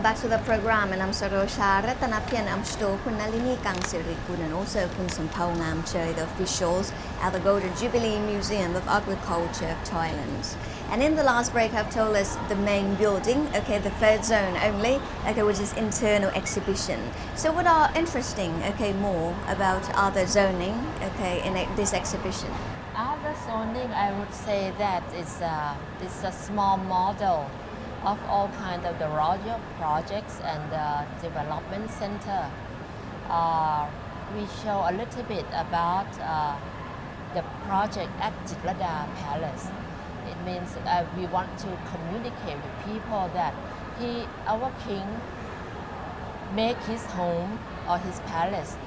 welcome back to the program. And I'm Sarosha Ratanapian, I'm Sto, Kunalini Kangsirikun, and also Kun Sampongam Choi, the officials at the Golden Jubilee Museum of Agriculture of Thailand. And in the last break, I've told us the main building, okay, the third zone only, okay, which is internal exhibition. So what are interesting, okay, more about other zoning, okay, in this exhibition? Other zoning, I would say that it's a small model of all kinds of the royal projects and the development center. We show a little bit about the project at Jitlada Palace. It means we want to communicate with people that our king, make his home or his palace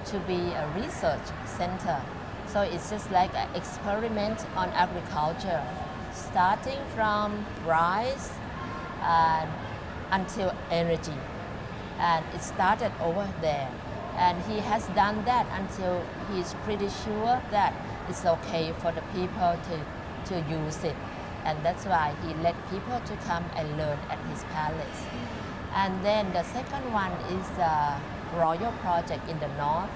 to be a research center. So it's just like an experiment on agriculture, starting from rice until energy. And it started over there. And he has done that until he's pretty sure that it's okay for the people to use it. And that's why he let people to come and learn at his palace. And then the second one is the royal project in the north,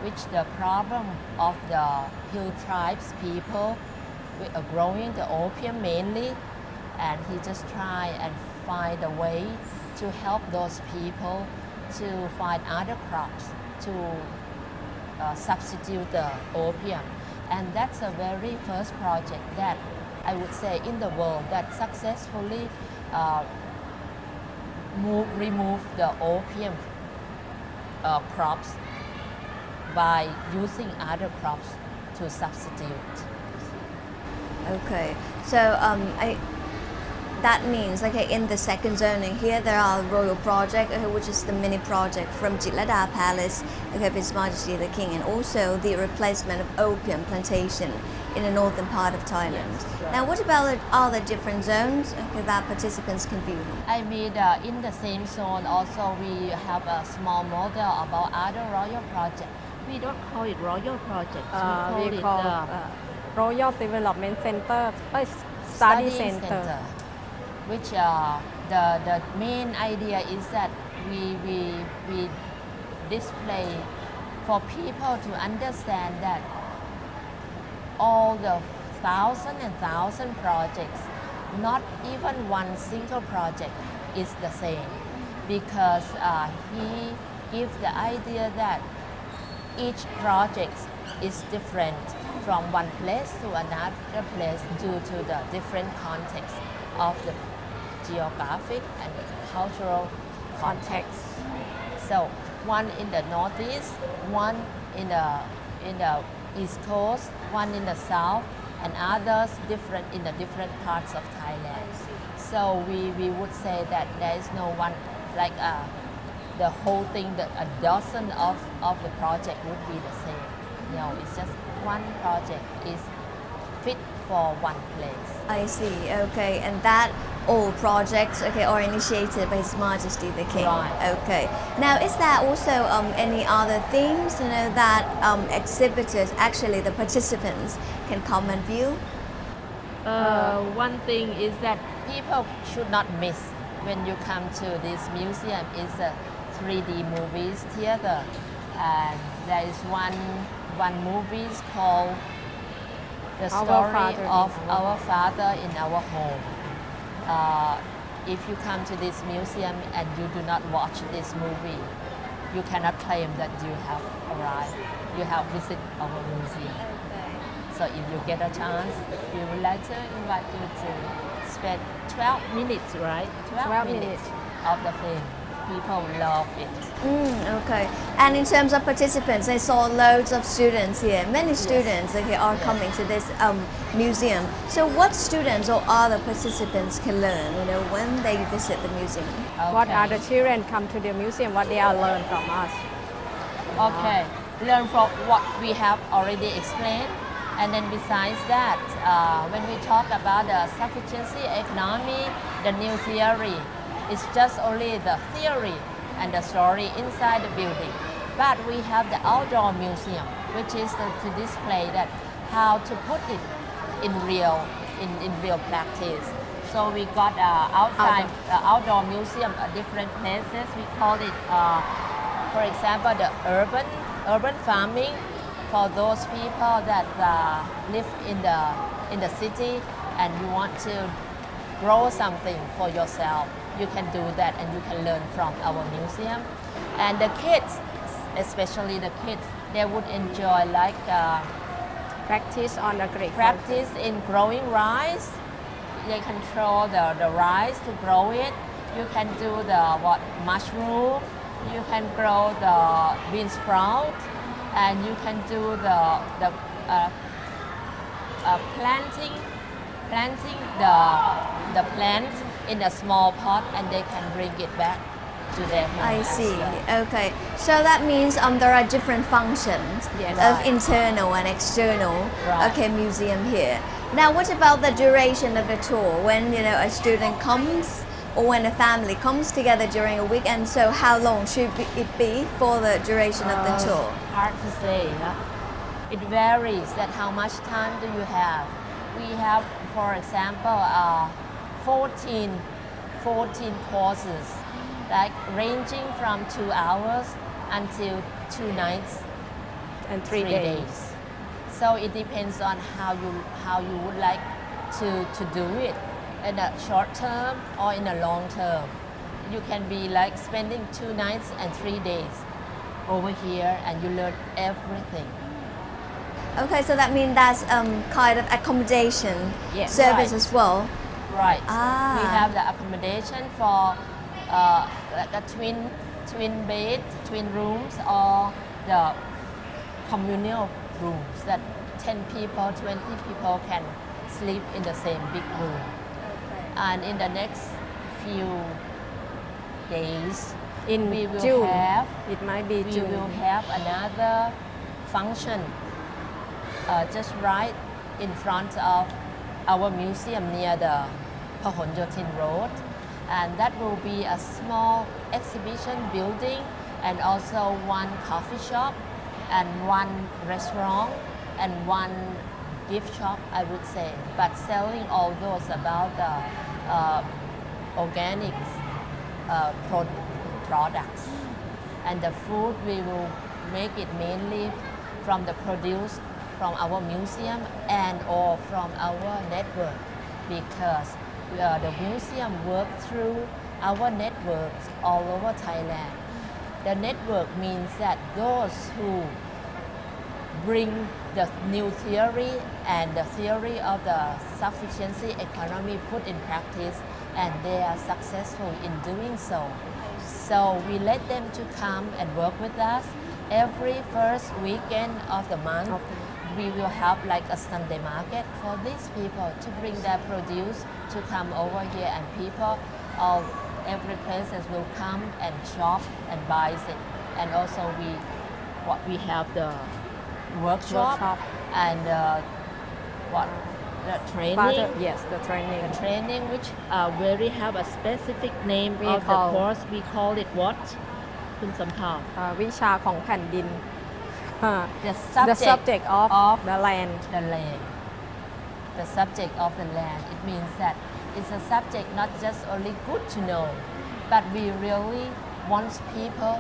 which the problem of the hill tribes people are growing the opium mainly, and he just try and find a way to help those people to find other crops to substitute the opium. And that's a very first project that I would say in the world that successfully remove the opium crops by using other crops to substitute. Okay, so that means, okay, in the second zoning here there are royal project, okay, which is the mini project from Jitlada Palace, okay, of His Majesty the King, and also the replacement of opium plantation in the northern part of Thailand. Yes, right. Now, what about the other different zones, okay, that participants can view? I mean, in the same zone also we have a small model about other royal project. We don't call it royal projects. We call it Royal Development Center, Study Center. Which the main idea is that we display for people to understand that all the thousand and thousand projects, not even one single project is the same, because he gives the idea that each project is different from one place to another place due to the different context of the geographic and cultural context. So one in the northeast, one in the east coast, one in the south, and others different in the different parts of Thailand. So we would say that there is no one like the whole thing, a dozen of the project would be the same. No, it's just one project is fit for one place. I see, okay, and that all projects, okay, are initiated by His Majesty the King. Right. Okay. Now, is there also any other things, that exhibitors, actually the participants, can come and view? One thing is that people should not miss when you come to this museum is a 3D movies theater, and there is one movie called The Story of Our Father in Our Home. If you come to this museum and you do not watch this movie, you cannot claim that you have arrived. You have visited our museum. So if you get a chance, we would like to invite you to spend 12 minutes, right? 12 minutes of the film. People love it. Okay. And in terms of participants, I saw loads of students here. Many students, okay, are coming to this museum. So what students or other participants can learn, when they visit the museum? Okay. What are the children come to the museum, what they are learn from us? Okay. Learn from what we have already explained. And then besides that, when we talk about the sufficiency economy, the new theory, it's just only the theory and the story inside the building. But we have the outdoor museum, which is to display that how to put it in real practice, So we got outside outdoor museum, different places. We call it, for example, the urban farming for those people that live in the city and you want to grow something for yourself. You can do that and you can learn from our museum. And the kids, especially the kids, they would enjoy like practice on agriculture. practice in growing rice. They control the rice to grow it. You can do the mushroom. You can grow the bean sprout, and you can do the planting the plant in a small pot, and they can bring it back to their home. I as see. well. Okay. So that means there are different functions Yes. of Right. internal and external Right. okay museum here. Now what about the duration of the tour? When a student comes or when a family comes together during a weekend, so how long should it be for the duration of the tour? Hard to say. It varies that how much time do you have. We have, for example, 14 courses, like ranging from 2 hours until 2 nights, and 3 days. So it depends on how you would like to do it in a short term or in a long term. You can be like spending 2 nights and 3 days over here and you learn everything. Okay, so that means that's kind of accommodation Yes. service Right. as well. Right. Ah. We have the accommodation for like a twin bed, twin rooms, or the communal rooms that 10 people, 20 people can sleep in the same big room. And in the next few days, In we will June, have it might be we June. will have another function just right in front of our museum near the Pahonjotin Road, and that will be a small exhibition building and also one coffee shop and one restaurant and one gift shop, I would say, but selling all those about the organic products. And the food, we will make it mainly from the produce from our museum and or from our network, because the museum work through our networks all over Thailand. The network means that those who bring the new theory and the theory of the sufficiency economy put in practice, and they are successful in doing so. So we let them to come and work with us. Every first weekend of the month, we will have like a Sunday market for these people to bring their produce to come over here, and people of every places will come and shop and buy it. And also we have the workshop and the training. Yes, the training. The training which very have a specific name We of the call- course. We call it what? คุณสมภาร วิชาของแผ่นดิน The The subject of of the land. the land. The subject of the land. It means that it's a subject not just only good to know, but we really want people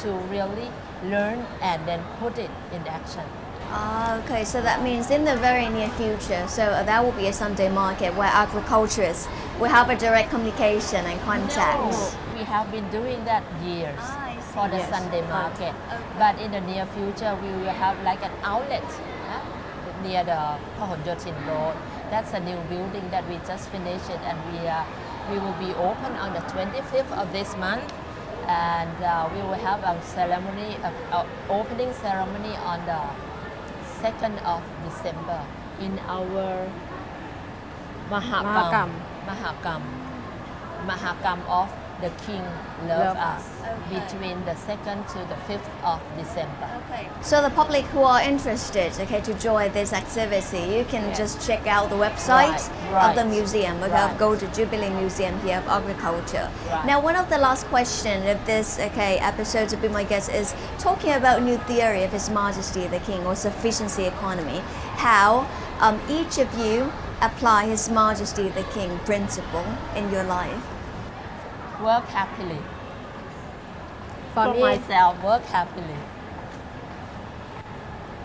to really learn and then put it in action. Okay, so that means in the very near future, so there will be a Sunday market where agriculturists will have a direct communication and contact. No, we have been doing that years Ah, I see. for the Yes. Sunday market. But in the near future, we will have like an outlet near the Pahonjotin Road. That's a new building that we just finished it, and we will be open on the 25th of this month. And we will have a ceremony, opening ceremony on the 2nd of December in our Mahakam. Mahakam of the King Love Love Us, Okay. between the 2nd to the 5th of December. Okay. So the public who are interested, to join this activity, you can Yes. just check out the website of the Right. museum. Right. Go to Jubilee Museum here of Agriculture. Right. Now, one of the last question of this episode to be my guest is talking about new theory of His Majesty the King or sufficiency economy. How each of you apply His Majesty the King principle in your life? Work happily. For me, myself, work happily.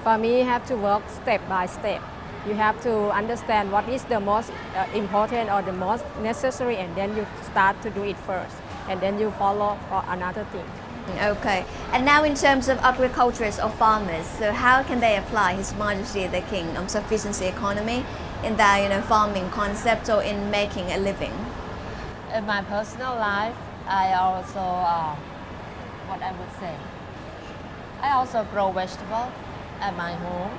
For me, you have to work step by step. You have to understand what is the most important or the most necessary, and then you start to do it first, and then you follow for another thing. Okay. And now in terms of agriculturists or farmers, so how can they apply His Majesty the King sufficiency economy in their farming concept or in making a living? In my personal life, I also, what I would say, I also grow vegetable at my home,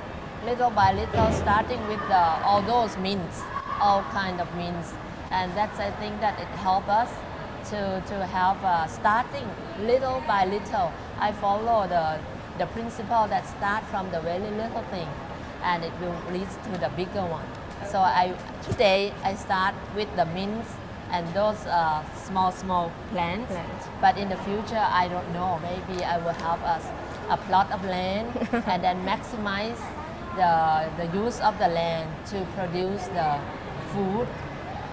little by little, starting with all those mints, all kind of mints, and that's I think that it helps us to have starting little by little. I follow the principle that start from the very little thing, and it will lead to the bigger one. So today I start with the mints and those small plants. But in the future, I don't know. Maybe I will have a plot of land and then maximize the use of the land to produce the food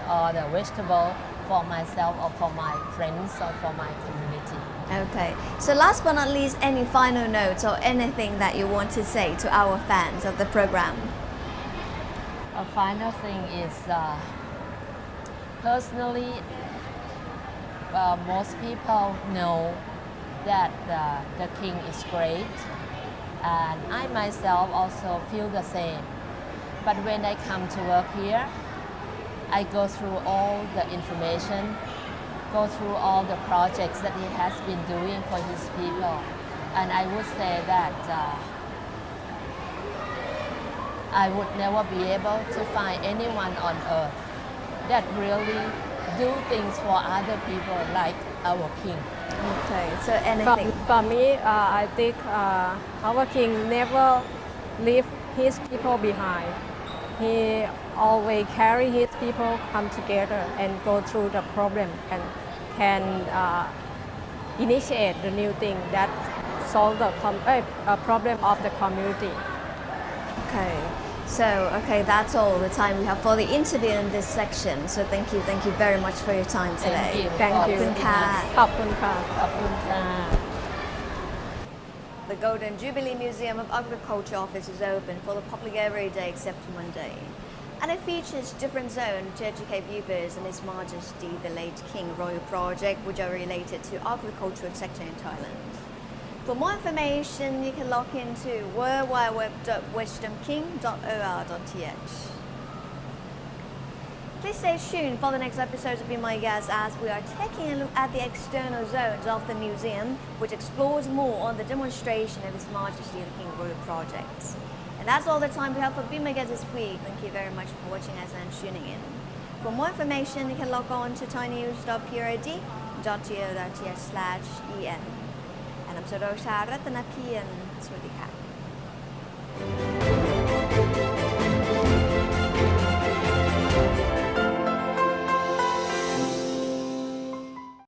or the vegetable for myself or for my friends or for my community. Okay. So last but not least, any final notes or anything that you want to say to our fans of the program? A final thing is personally, most people know that the king is great, and I myself also feel the same. But when I come to work here, I go through all the information, go through all the projects that he has been doing for his people, and I would say that I would never be able to find anyone on earth that really do things for other people like our king. Okay. So anything? For me, I think our king never leave his people behind. He always carry his people come together and go through the problem and can initiate the new thing that solve the problem of the community. Okay. So, that's all the time we have for the interview in this section. So thank you very much for your time today. Thank you. ขอบคุณค่ะ ขอบคุณค่ะ ขอบคุณค่ะ The Golden Jubilee Museum of Agriculture office is open for the public every day except Monday. And it features different zones to educate viewers on His Majesty the late King Royal Project, which are related to agricultural sector in Thailand. For more information, you can log into www.wisdomking.or.th. Please stay tuned for the next episodes of Be My Guest as we are taking a look at the external zones of the museum, which explores more on the demonstration of His Majesty the King Royal Project. And that's all the time we have for Be My Guest this week. Thank you very much for watching us and tuning in. For more information, you can log on to thainews.prd.go.th/en. And I'm Sarosha Ratanapian. สวัสดีค่ะ